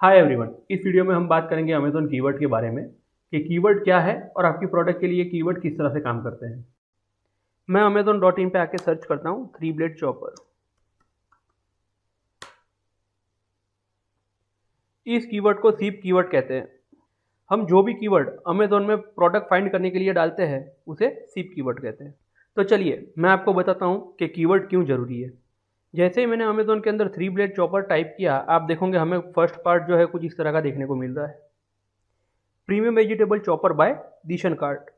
Hi everyone, इस video में हम बात करेंगे अमेज़न कीवर्ड के बारे में कि कीवर्ड क्या है और आपकी प्रोडक्ट के लिए कीवर्ड किस तरह से काम करते हैं। मैं amazon.in पे आके सर्च करता हूँ 3 ब्लेड चॉपर। इस कीवर्ड को सीप कीवर्ड कहते हैं। हम जो भी कीवर्ड अमेज़न में प्रोडक्ट फाइंड करने के लिए डालते हैं उसे सीप कीवर्ड कहते हैं। तो चलिए मैं आपको बताता हूँ कि कीवर्ड क्यों ज़रूरी है। जैसे ही मैंने अमेज़न के अंदर 3 ब्लेड चॉपर टाइप किया, आप देखोगे हमें फर्स्ट पार्ट जो है कुछ इस तरह का देखने को मिल रहा है, प्रीमियम वेजिटेबल चॉपर बाय दिशन कार्ट।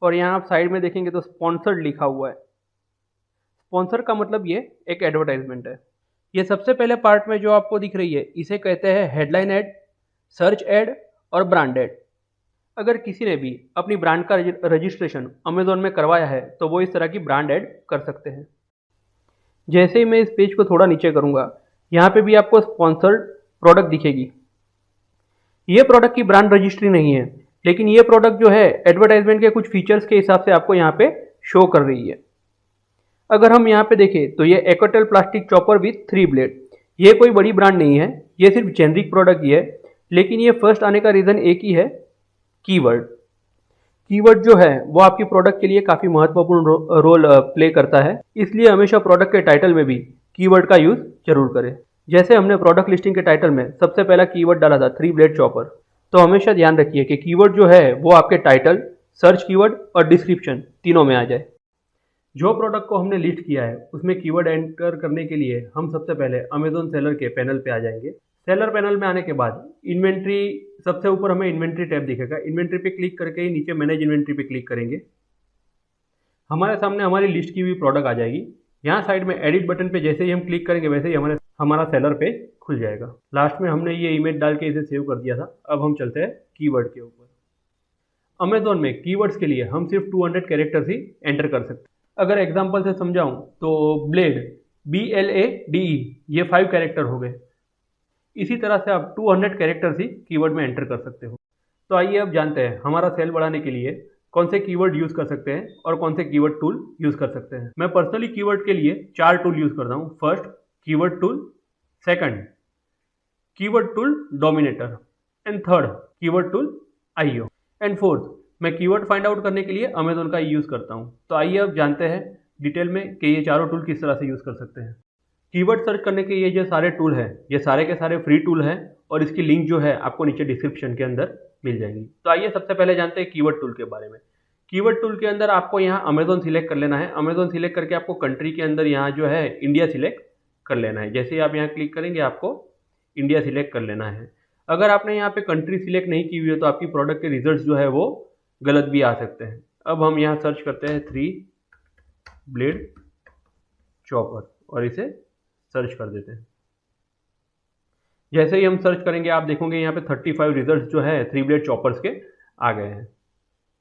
और यहाँ आप साइड में देखेंगे तो स्पॉन्सर्ड लिखा हुआ है। स्पॉन्सर का मतलब ये एक एडवर्टाइजमेंट है। ये सबसे पहले पार्ट में जो आपको दिख रही है इसे कहते हैं हेडलाइन एड, सर्च एड और ब्रांड एड। अगर किसी ने भी अपनी ब्रांड का रजिस्ट्रेशन अमेज़न में करवाया है तो वो इस तरह की ब्रांड एड कर सकते हैं। जैसे ही मैं इस पेज को थोड़ा नीचे करूँगा, यहाँ पे भी आपको स्पॉन्सर्ड प्रोडक्ट दिखेगी। ये प्रोडक्ट की ब्रांड रजिस्ट्री नहीं है, लेकिन ये प्रोडक्ट जो है एडवर्टाइजमेंट के कुछ फीचर्स के हिसाब से आपको यहाँ पे शो कर रही है। अगर हम यहाँ पे देखें तो ये एकोटेल प्लास्टिक चॉपर विथ 3 ब्लेड, ये कोई बड़ी ब्रांड नहीं है, ये सिर्फ जेनरिक प्रोडक्ट ही है। लेकिन ये फर्स्ट आने का रीज़न एक ही है, कीवर्ड। कीवर्ड जो है वो आपकी प्रोडक्ट के लिए काफ़ी महत्वपूर्ण रोल प्ले करता है, इसलिए हमेशा प्रोडक्ट के टाइटल में भी कीवर्ड का यूज़ जरूर करें। जैसे हमने प्रोडक्ट लिस्टिंग के टाइटल में सबसे पहला कीवर्ड डाला था 3 ब्लेड चॉपर, तो हमेशा ध्यान रखिए कि कीवर्ड जो है वो आपके टाइटल, सर्च कीवर्ड और डिस्क्रिप्शन तीनों में आ जाए। जो प्रोडक्ट को हमने लिस्ट किया है उसमें कीवर्ड एंटर करने के लिए हम सबसे पहले अमेज़न सेलर के पैनल पे आ जाएंगे। सेलर पैनल में आने के बाद इन्वेंट्री, सबसे ऊपर हमें इन्वेंट्री टैब दिखेगा। इन्वेंट्री पे क्लिक करके ही नीचे मैनेज इन्वेंट्री पे क्लिक करेंगे। हमारे सामने हमारी लिस्ट की हुई प्रोडक्ट आ जाएगी। यहाँ साइड में एडिट बटन पे जैसे ही हम क्लिक करेंगे वैसे ही हमारा सेलर पेज खुल जाएगा। लास्ट में हमने ये इमेज डाल के इसे सेव कर दिया था। अब हम चलते हैं कीवर्ड के ऊपर। अमेज़न में कीवर्ड्स के लिए हम सिर्फ 200 कैरेक्टर्स ही एंटर कर सकते हैं। अगर एग्जांपल से समझाऊं तो ब्लेड, BLADE, ये 5 कैरेक्टर हो गए। इसी तरह से आप 200 कैरेक्टर्स ही कीवर्ड में एंटर कर सकते हो। तो आइए अब जानते हैं हमारा सेल बढ़ाने के लिए कौन से कीवर्ड यूज़ कर सकते हैं और कौन से कीवर्ड टूल यूज़ कर सकते हैं। मैं पर्सनली कीवर्ड के लिए 4 टूल यूज़ करता हूँ। First, keyword tool. Second, keyword tool dominator. And third, keyword tool IO। And fourth, मैं कीवर्ड फाइंड आउट करने के लिए अमेज़न का यूज़ करता हूँ। तो आइए अब जानते हैं डिटेल में कि ये चारों टूल किस तरह से यूज़ कर सकते हैं। कीवर्ड सर्च करने के ये जो सारे टूल हैं, ये सारे के सारे फ्री टूल हैं और इसकी लिंक जो है आपको नीचे डिस्क्रिप्शन के अंदर मिल जाएगी। तो आइए सबसे पहले जानते हैं कीवर्ड टूल के बारे में। कीवर्ड टूल के अंदर आपको यहाँ अमेज़न सिलेक्ट कर लेना है। अमेज़न सिलेक्ट करके आपको कंट्री के अंदर यहाँ जो है इंडिया सिलेक्ट कर लेना है। जैसे ही आप यहाँ क्लिक करेंगे आपको इंडिया सिलेक्ट कर लेना है। अगर आपने यहाँ पे कंट्री सिलेक्ट नहीं की हुई है तो आपकी प्रोडक्ट के रिजल्ट जो है वो गलत भी आ सकते हैं। अब हम यहाँ सर्च करते हैं 3 ब्लेड चॉपर और इसे सर्च कर देते हैं। जैसे ही हम सर्च करेंगे आप देखोगे यहाँ पे 35 रिजल्ट्स जो है 3 ब्लेड चॉपर्स के आ गए हैं।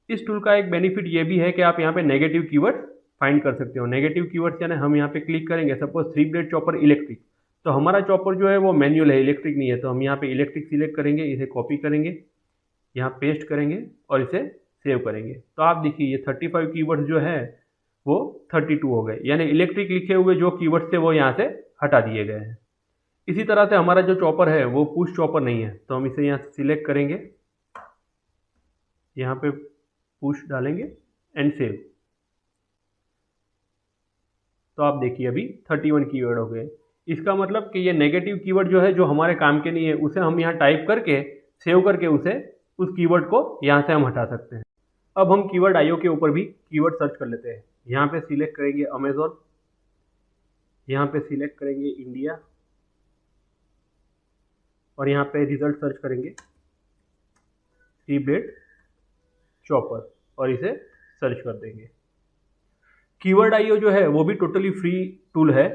इस टूल का एक बेनिफिट ये भी है कि आप यहाँ पे नेगेटिव कीवर्ड फाइंड कर सकते हो। नेगेटिव कीवर्ड्स यानी हम यहाँ पे क्लिक करेंगे, सपोज 3 ब्लेड चॉपर इलेक्ट्रिक, तो हमारा चॉपर जो है वो मैनुअल है, इलेक्ट्रिक नहीं है। तो हम यहाँ पे इलेक्ट्रिक सिलेक्ट करेंगे, इसे कॉपी करेंगे, यहाँ पेस्ट करेंगे और इसे सेव करेंगे। तो आप देखिए ये 35 कीवर्ड्स जो है वो 32 हो गए, यानी इलेक्ट्रिक लिखे हुए जो कीवर्ड्स थे वो यहाँ से हटा दिए गए हैं। इसी तरह से हमारा जो चॉपर है वो पुश चॉपर नहीं है, तो हम इसे यहाँ सिलेक्ट करेंगे, यहाँ पे पुश डालेंगे एंड सेव। तो आप देखिए अभी 31 कीवर्ड हो गए। इसका मतलब कि ये नेगेटिव कीवर्ड जो है जो हमारे काम के नहीं है उसे हम यहाँ टाइप करके सेव करके उस कीवर्ड को यहाँ से हम हटा सकते हैं। अब हम कीवर्ड IO के ऊपर भी कीवर्ड सर्च कर लेते हैं। यहाँ पे सिलेक्ट करेंगे अमेज़न, यहाँ पे सिलेक्ट करेंगे इंडिया और यहाँ पे रिजल्ट सर्च करेंगे 3 ब्लेड चॉपर और इसे सर्च कर देंगे। कीवर्ड IO जो है वो भी टोटली फ्री टूल है,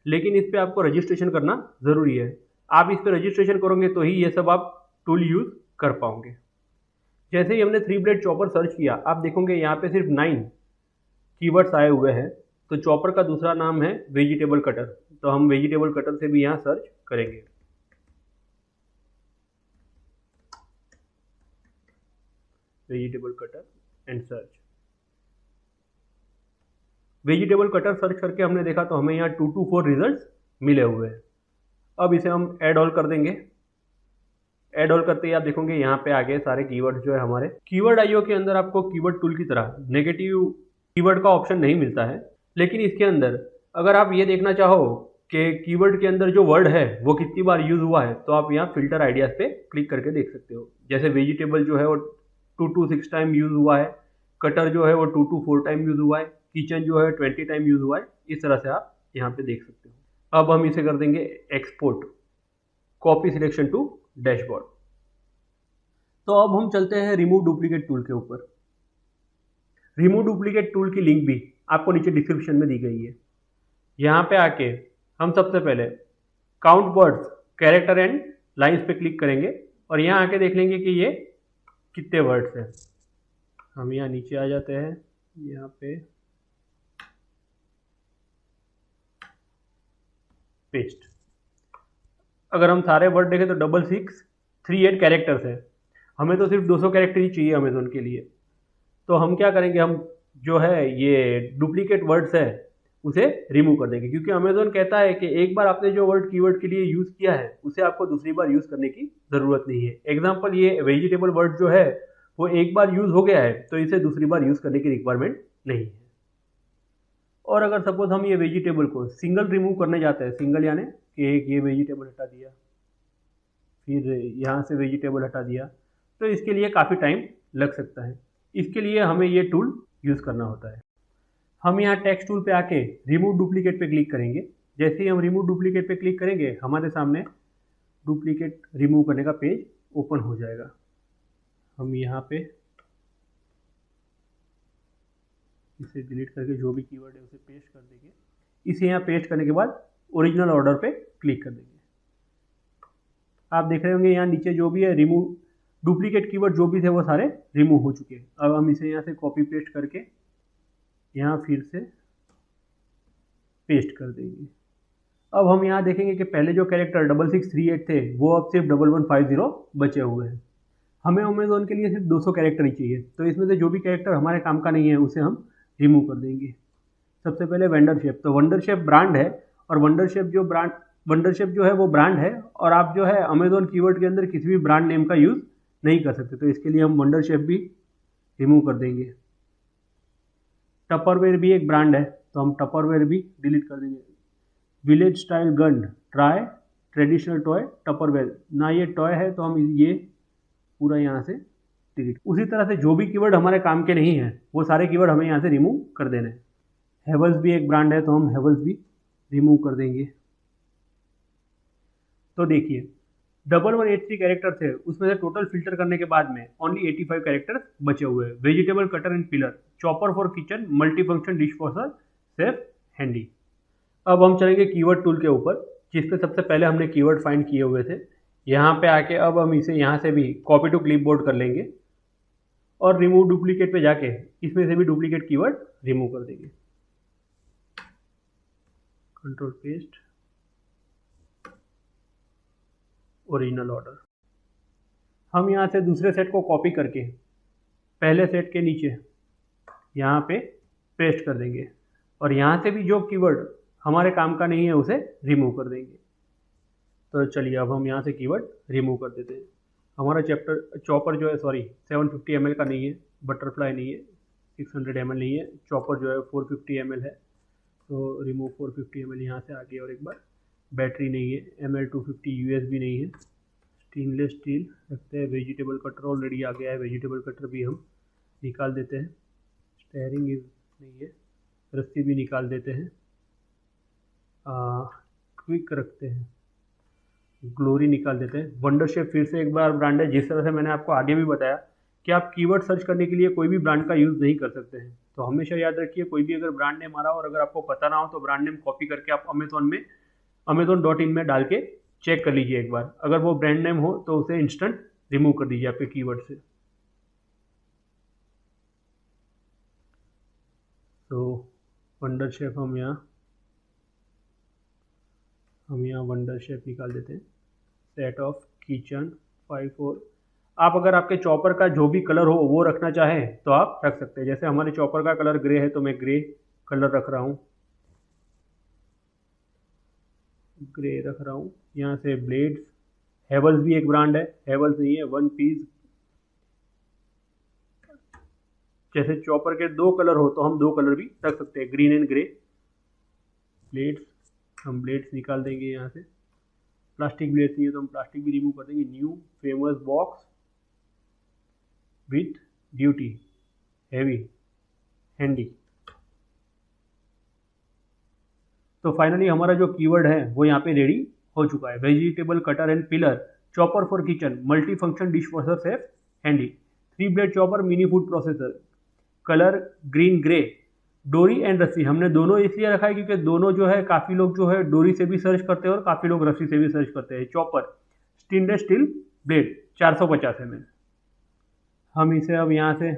लेकिन इस पर आपको रजिस्ट्रेशन करना ज़रूरी है। आप इस पर रजिस्ट्रेशन करोगे तो ही ये सब आप टूल यूज़ कर पाओगे। जैसे ही हमने 3 ब्लेड चॉपर सर्च किया आप देखोगे यहाँ पे सिर्फ 9 कीवर्ड्स आए हुए हैं। तो चॉपर का दूसरा नाम है वेजिटेबल कटर, तो हम वेजिटेबल कटर से भी यहाँ सर्च करेंगे। Vegetable cutter and search. Vegetable cutter search करके हमने देखा तो हमें यहाँ 2 to 4 रिजल्ट्स मिले हुए हैं। अब इसे हम ऐड ऑल कर देंगे ऐड ऑल करते ही आप देखोगे यहाँ पे आगे सारे कीवर्ड जो है हमारे। कीवर्ड आईओ के अंदर आपको कीवर्ड टूल की तरह नेगेटिव कीवर्ड का ऑप्शन नहीं मिलता है, लेकिन इसके अंदर अगर आप ये देखना चाहो कि कीवर्ड के अंदर जो वर्ड है वो कितनी बार यूज हुआ है, तो आप यहाँ फिल्टर आइडियाज पे क्लिक करके देख सकते हो। जैसे वेजिटेबल जो है वो 2 to 6 टाइम यूज हुआ है, कटर जो है वो 2 to 4 टाइम यूज हुआ है, किचन जो है 20 टाइम यूज हुआ है। इस तरह से आप यहाँ पे देख सकते हो। अब हम इसे कर देंगे export, copy selection to dashboard. तो अब हम चलते हैं रिमूव डुप्लीकेट टूल के ऊपर। रिमूव डुप्लीकेट टूल की लिंक भी आपको नीचे डिस्क्रिप्शन में दी गई है। यहाँ पे आके हम सबसे पहले count words, character and lines पे क्लिक करेंगे और यहाँ आके देख लेंगे कि ये कितने वर्ड्स हैं। हम यहाँ नीचे आ जाते हैं, यहाँ पे पेस्ट। अगर हम सारे वर्ड देखें तो 6638 कैरेक्टर्स है। हमें तो सिर्फ 200 कैरेक्टर ही चाहिए अमेजोन के लिए। तो हम क्या करेंगे, हम जो है ये डुप्लीकेट वर्ड्स है उसे रिमूव कर देंगे, क्योंकि अमेजोन कहता है कि एक बार आपने जो वर्ड कीवर्ड के लिए यूज़ किया है उसे आपको दूसरी बार यूज़ करने की ज़रूरत नहीं है। एग्जांपल, ये वेजिटेबल वर्ड जो है वो एक बार यूज़ हो गया है तो इसे दूसरी बार यूज़ करने की रिक्वायरमेंट नहीं है। और अगर सपोज हम ये वेजिटेबल को सिंगल रिमूव करने जाते हैं, सिंगल यानी कि एक ये वेजिटेबल हटा दिया, फिर यहाँ से वेजिटेबल हटा दिया, तो इसके लिए काफ़ी टाइम लग सकता है। इसके लिए हमें ये टूल यूज़ करना होता है। हम यहाँ टेक्स्ट टूल पे आके रिमूव डुप्लीकेट पे क्लिक करेंगे। जैसे ही हम रिमूव डुप्लीकेट पे क्लिक करेंगे हमारे सामने डुप्लीकेट रिमूव करने का पेज ओपन हो जाएगा। हम यहाँ पे इसे डिलीट करके जो भी कीवर्ड है उसे पेस्ट कर देंगे। इसे यहाँ पेस्ट करने के बाद ओरिजिनल ऑर्डर पे क्लिक कर देंगे। आप देख रहे होंगे यहाँ नीचे जो भी है रिमूव डुप्लीकेट कीवर्ड जो भी थे वो सारे रिमूव हो चुके हैं। अब हम इसे यहाँ से कॉपी पेस्ट करके यहाँ फिर से पेस्ट कर देंगे। अब हम यहाँ देखेंगे कि पहले जो कैरेक्टर 6638 थे वो अब सिर्फ 1150 बचे हुए हैं। हमें अमेजोन के लिए सिर्फ 200 कैरेक्टर ही चाहिए, तो इसमें से जो भी कैरेक्टर हमारे काम का नहीं है उसे हम रिमूव कर देंगे। सबसे पहले वंडरशेप, तो वंडरशेप ब्रांड है और वंडरशेप जो है वो ब्रांड है, और आप जो है अमेजोन कीवर्ड के अंदर किसी भी ब्रांड नेम का यूज़ नहीं कर सकते, तो इसके लिए हम वंडरशेप भी रिमूव कर देंगे। टपरवेयर भी एक ब्रांड है तो हम टपरवेयर भी डिलीट कर देंगे। Village style gun, try, traditional toy, Tupperware, ना ये टॉय है तो हम ये पूरा यहाँ से डिलीट। उसी तरह से जो भी कीवर्ड हमारे काम के नहीं है वो सारे कीवर्ड हमें यहाँ से रिमूव कर देने हैं। हेवल्स भी एक ब्रांड है तो हम हेवल्स भी रिमूव कर देंगे। तो देखिए 1183 कैरेक्टर थे, उसमें से टोटल फिल्टर करने के बाद में ओनली 85 कैरेक्टर्स बचे हुए हैं। Vegetable cutter and pillar, chopper for kitchen, multi function dish washer, safe handy. अब हम चलेंगे कीवर्ड टूल के ऊपर, जिस पे सबसे पहले हमने कीवर्ड फाइंड किए हुए थे। यहाँ पे आके अब हम इसे यहाँ से भी कॉपी टू क्लिपबोर्ड कर लेंगे और रिमूव डुप्लीकेट पे जाके इसमें से भी डुप्लीकेट कीवर्ड रिमूव कर देंगे। Control paste, original order. हम यहाँ से दूसरे सेट को कॉपी करके पहले सेट के नीचे यहाँ पे पेस्ट कर देंगे और यहाँ से भी जो कीवर्ड हमारे काम का नहीं है उसे रिमूव कर देंगे। तो चलिए अब हम यहाँ से कीवर्ड रिमूव कर देते हैं। हमारा चॉपर जो है 750 ml का नहीं है, बटरफ्लाई नहीं है, 600 ml नहीं है, चॉपर जो है 450 ml है, तो रिमूव 450 ml यहाँ से आगे। और एक बार बैटरी नहीं है, ML250 USB नहीं है, स्टेनलेस स्टील रखते हैं। वेजिटेबल कटर ऑलरेडी आ गया है, वेजिटेबल कटर भी हम निकाल देते हैं। स्टेयरिंग नहीं है, रस्सी भी निकाल देते हैं। क्विक रखते हैं, ग्लोरी निकाल देते हैं। वंडरशेप फिर से एक बार ब्रांड है, जिस तरह से मैंने आपको आगे भी बताया कि आप कीवर्ड सर्च करने के लिए कोई भी ब्रांड का यूज़ नहीं कर सकते हैं। तो हमेशा याद रखिए, कोई भी अगर ब्रांड नेम आ रहा हो और अगर आपको पता ना हो तो ब्रांड नेम कॉपी करके आप अमेजोन.in में डाल के चेक कर लीजिए एक बार। अगर वो ब्रांड नेम हो तो उसे इंस्टेंट रिमूव कर दीजिए आपके कीवर्ड से। तो वंडरशेप हम यहाँ वंडरशेप निकाल देते हैं। Set of kitchen 5-4। आप अगर आपके चॉपर का जो भी कलर हो वो रखना चाहें तो आप रख सकते हैं। जैसे हमारे चॉपर का कलर ग्रे है तो मैं ग्रे कलर रख रहा हूँ, ग्रे रख रहा हूँ। यहाँ से ब्लेड्स हेवल्स भी एक ब्रांड है, हेवल्स नहीं है, वन पीस। जैसे चॉपर के 2 कलर हो तो हम 2 कलर भी रख सकते हैं, ग्रीन एंड ग्रे। ब्लेड्स, हम ब्लेड्स निकाल देंगे यहाँ से। प्लास्टिक ब्लेड्स नहीं है तो हम प्लास्टिक भी रिमूव कर देंगे। New famous box with duty, heavy, handy. तो फाइनली हमारा जो कीवर्ड है वो यहाँ पे रेडी हो चुका है। Vegetable cutter and pillar, chopper for kitchen, multi function dish washer safe, handy, 3 blade chopper, mini food processor, colour green grey, डोरी एंड रस्सी। हमने दोनों इसलिए रखा है क्योंकि दोनों जो है काफ़ी लोग जो है डोरी से भी सर्च करते हैं और काफ़ी लोग रस्सी से भी सर्च करते हैं। Chopper stainless steel blade 450 mm। हम इसे अब यहाँ से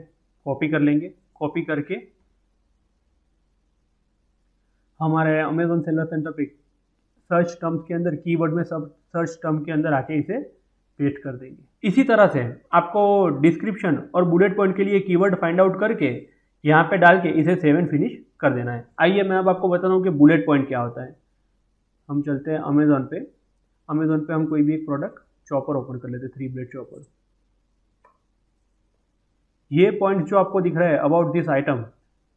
कॉपी कर लेंगे। कॉपी करके हमारे अमेजोन सेलर सेंटर पे सर्च टर्म्स के अंदर, कीवर्ड में सब सर्च टर्म के अंदर आके इसे पेस्ट कर देंगे। इसी तरह से आपको डिस्क्रिप्शन और बुलेट पॉइंट के लिए कीवर्ड फाइंड आउट करके यहाँ पे डाल के इसे सेव एंड फिनिश कर देना है। आइए मैं अब आपको बताता हूँ कि बुलेट पॉइंट क्या होता है। हम चलते हैं अमेजोन पे। अमेजोन पे हम कोई भी एक प्रोडक्ट, चॉपर ओपन कर लेते हैं, 3 ब्लेड चॉपर। ये पॉइंट जो आपको दिख रहा है अबाउट दिस आइटम,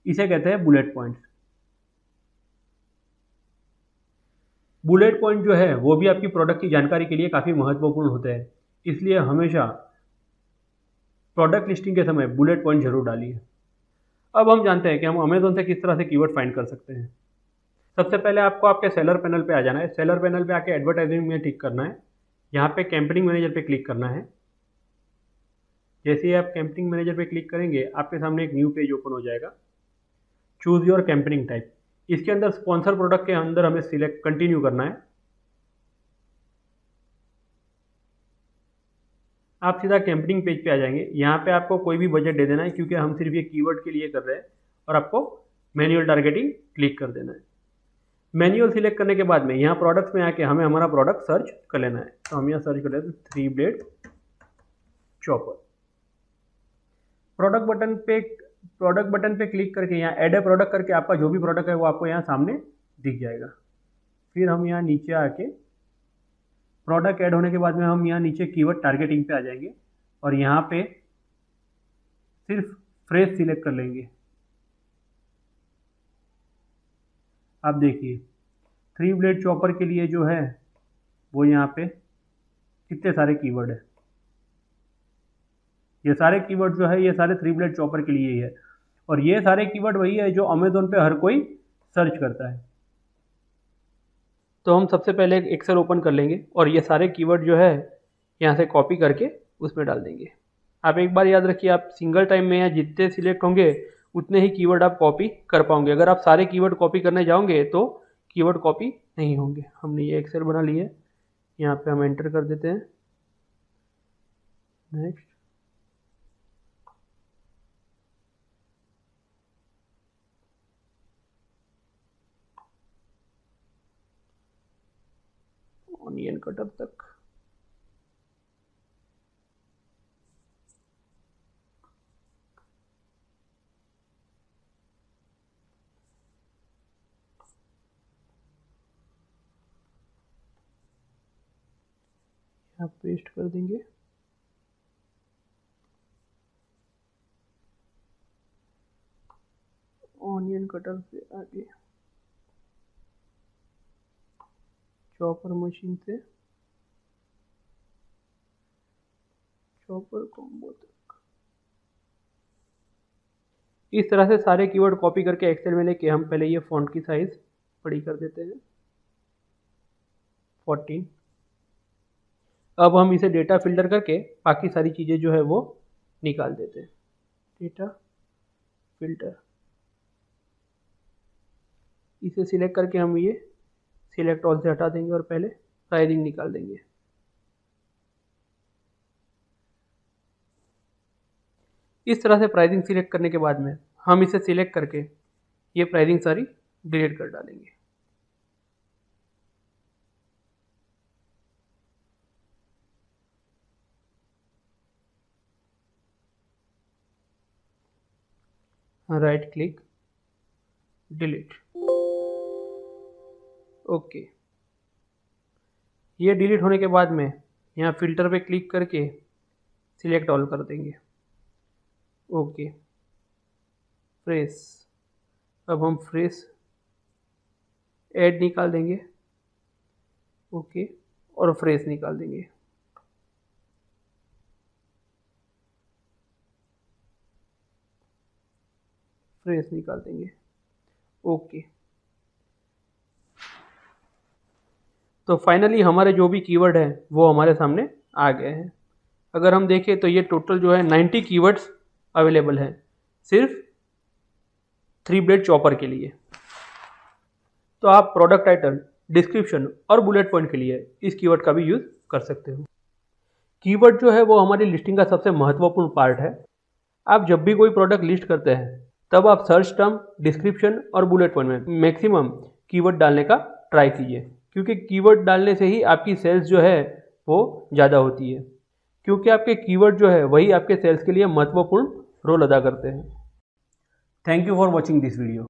इसे कहते हैं बुलेट पॉइंट्स। बुलेट पॉइंट जो है वो भी आपकी प्रोडक्ट की जानकारी के लिए काफ़ी महत्वपूर्ण होते हैं, इसलिए हमेशा प्रोडक्ट लिस्टिंग के समय बुलेट पॉइंट जरूर डालिए। अब हम जानते हैं कि हम अमेजोन से किस तरह से कीवर्ड फाइंड कर सकते हैं। सबसे पहले आपको आपके सेलर पैनल पे आ जाना है। सेलर पैनल पे आके एडवर्टाइजिंग में क्लिक करना है। यहाँ पे कैंपेनिंग मैनेजर पे क्लिक करना है। जैसे ही आप कैंपेनिंग मैनेजर पे क्लिक करेंगे आपके सामने एक न्यू पेज ओपन हो जाएगा। चूज योर कैंपेनिंग टाइप, इसके अंदर स्पॉन्सर प्रोडक्ट के अंदर हमें सिलेक्ट कंटिन्यू करना है। आप सीधा कैंपेनिंग पेज पे आ जाएंगे। यहाँ पे आपको कोई भी बजट दे देना है क्योंकि हम सिर्फ ये कीवर्ड के लिए कर रहे हैं, और आपको मैन्युअल टारगेटिंग क्लिक कर देना है। मैन्युअल सिलेक्ट करने के बाद में यहाँ प्रोडक्ट्स में आके हमें हमारा प्रोडक्ट सर्च कर लेना है। तो हम यहाँ सर्च कर लेते हैं 3 ब्लेड चॉपर। प्रोडक्ट बटन पे क्लिक करके यहाँ ऐड ए प्रोडक्ट करके आपका जो भी प्रोडक्ट है वो आपको यहाँ सामने दिख जाएगा। फिर हम यहाँ नीचे आके प्रोडक्ट ऐड होने के बाद में हम यहाँ नीचे कीवर्ड टारगेटिंग पे आ जाएंगे और यहाँ पे सिर्फ फ्रेश सिलेक्ट कर लेंगे। आप देखिए 3 ब्लेड चॉपर के लिए जो है वो यहाँ पे कितने सारे कीवर्ड है। ये सारे कीवर्ड जो है ये सारे 3 ब्लेड चॉपर के लिए ही है, और ये सारे कीवर्ड वही है जो अमेजोन पे हर कोई सर्च करता है। तो हम सबसे पहले एक एक्सेल ओपन कर लेंगे और ये सारे कीवर्ड जो है यहाँ से कॉपी करके उसमें डाल देंगे। आप एक बार याद रखिए, आप सिंगल टाइम में यहाँ जितने सिलेक्ट होंगे उतने ही कीवर्ड आप कॉपी कर पाओगे। अगर आप सारे कीवर्ड कॉपी करने जाओगे तो कीवर्ड कॉपी नहीं होंगे। हमने ये एक्सेल बना लिया है, यहाँ पे हम एंटर कर देते हैं। नेक्स्ट, ऑनियन कटर तक। यहाँ पेस्ट कर देंगे। ऑनियन कटर से आगे चॉपर मशीन से चॉपर कॉम्बो तक। इस तरह से सारे कीवर्ड कॉपी करके एक्सेल में लेके हम पहले ये फॉन्ट की साइज बड़ी कर देते हैं 14। अब हम इसे डेटा फिल्टर करके बाकी सारी चीज़ें जो है वो निकाल देते हैं। डेटा फिल्टर, इसे सिलेक्ट करके हम ये सिलेक्ट ऑल से हटा देंगे और पहले प्राइसिंग निकाल देंगे। इस तरह से प्राइसिंग सिलेक्ट करने के बाद में हम इसे सिलेक्ट करके ये प्राइसिंग सारी डिलीट कर डालेंगे। Right click, delete. ओके, ये डिलीट होने के बाद में यहाँ फ़िल्टर पे क्लिक करके सिलेक्ट ऑल कर देंगे। Okay, fresh. अब हम फ्रेश ऐड निकाल देंगे। ओके, और फ्रेश निकाल देंगे। फ्रेश निकाल देंगे। ओके, तो फाइनली हमारे जो भी कीवर्ड हैं वो हमारे सामने आ गए हैं। अगर हम देखें तो ये टोटल जो है 90 कीवर्ड्स अवेलेबल हैं सिर्फ 3 ब्लेड चॉपर के लिए। तो आप प्रोडक्ट टाइटल, डिस्क्रिप्शन और बुलेट पॉइंट के लिए इस कीवर्ड का भी यूज़ कर सकते हो। कीवर्ड जो है वो हमारी लिस्टिंग का सबसे महत्वपूर्ण पार्ट है। आप जब भी कोई प्रोडक्ट लिस्ट करते हैं तब आप सर्च टर्म, डिस्क्रिप्शन और बुलेट पॉइंट में मैक्सिमम कीवर्ड डालने का ट्राई कीजिए, क्योंकि कीवर्ड डालने से ही आपकी सेल्स जो है वो ज़्यादा होती है, क्योंकि आपके कीवर्ड जो है वही आपके सेल्स के लिए महत्वपूर्ण रोल अदा करते हैं। Thank you for watching this video.